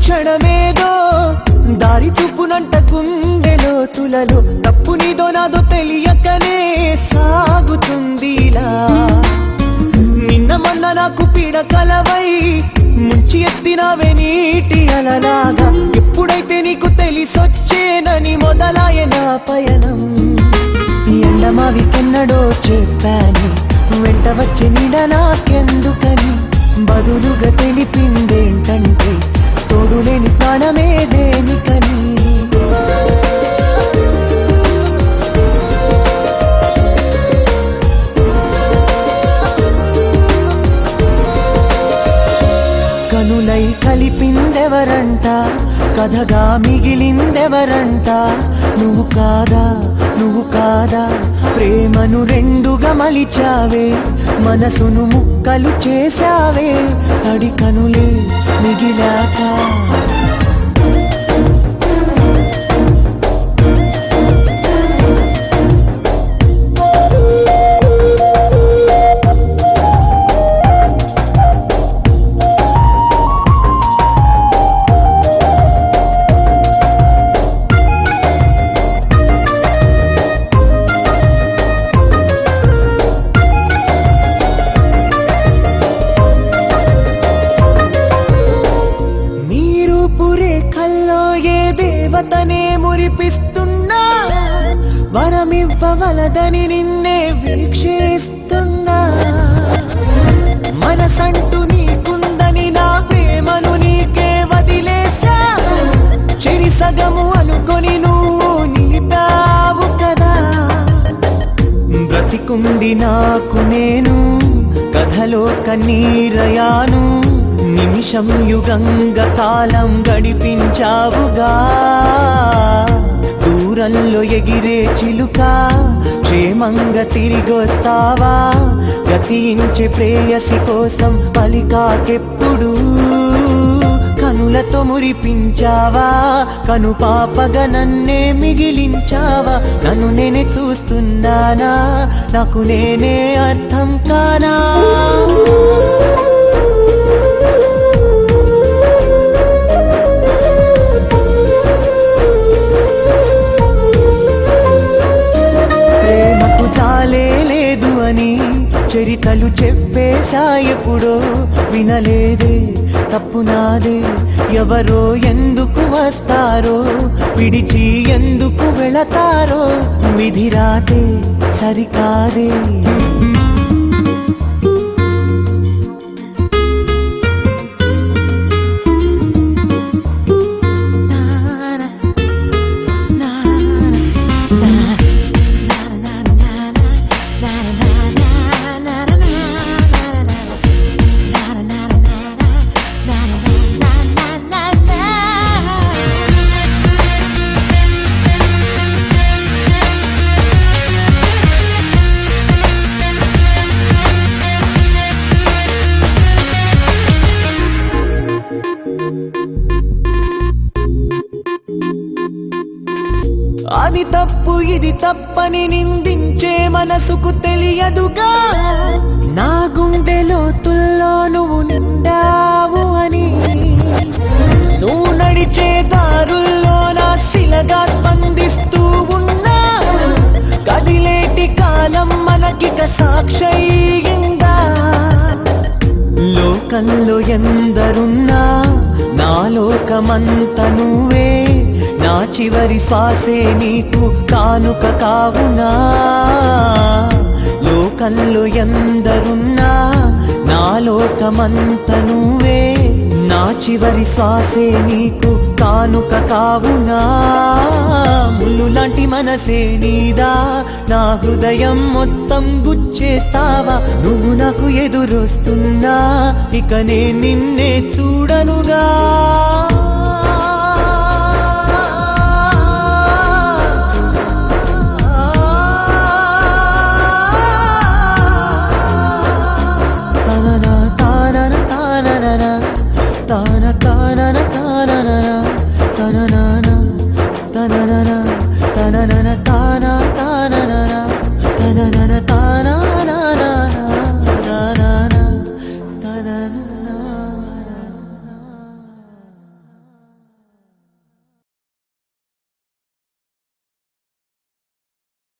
క్షణమేదో దారి చూపునంట గుండెలో తులలో తప్పు నీదో నాదో తెలియకనే సాగుతుందిలా నిన్న మొన్న నాకు పీడకలవై ముంచి ఎత్తినవే నీటి అలలాగా ఎప్పుడైతే నీకు తెలిసొచ్చేనని మొదలాయన పయనం ఎండమావి కెన్నడో చెప్పాను వెంట వచ్చే నీడ నాకెందుకని బదులుగా తెలిపిందేంటంటే తోడులేని ప్రాణమే దేనికని కనులై కలిపిందెవరంట కథగా మిగిలిందెవరంట నువ్వు కాదా ప్రేమను రెండుగా మలిచావే మనసును ముక్కలు చేశావే తడి కనులే మిగిలాక దేవతనే మురిపిస్తున్నా వరమివ్వవలదని నిన్నే వీక్షిస్తున్నా మనసంటూ నీకుందని నా ప్రేమను నీకే వదిలేసా చెరి సగము అనుకొని నువ్వు నిలిపావు కదా బ్రతికుండి నాకు నేను కథలో కన్నీరయాను నిమిషం యుగంగా కాలం గడిపించావుగా దూరంలో ఎగిరే చిలుక క్షేమంగా తిరిగొస్తావా గతించే ప్రేయసి కోసం పలికాకెప్పుడు కనులతో మురిపించావా కను పాపగా నన్నే మిగిలించావా నన్ను నేనే చూస్తున్నానా నాకు నేనే అర్థం కానా లేదు అని చరితలు చెప్పేశా ఎప్పుడో వినలేదే తప్పు నాదే ఎవరో ఎందుకు వస్తారో విడిచి ఎందుకు వెళతారో విధిరాతే సరికాదే అది తప్పు ఇది తప్పని నిందించే మనసుకు తెలియదుగా నా గుండె లోతుల్లో నువ్వు నిండావు అని నువ్వు నడిచే దారుల్లో నా శిలగా స్పందిస్తూ ఉన్నా కదిలేటి కాలం మనకిక సాక్షయిందా లోకంలో ఎందరున్నా నా లోకమంత నువ్వే నా చివరి శ్వాసే నీకు కానుక కావునా లోకంలో ఎందరున్నా నా లోకమంత నువ్వే నా చివరి శ్వాసే నీకు కానుక కావునా ముళ్ళు లాంటి మనసే నీదా నా హృదయం మొత్తం గుచ్చేస్తావా నువ్వు నాకు ఎదురొస్తున్నా ఇక నే నిన్నే చూడనుగా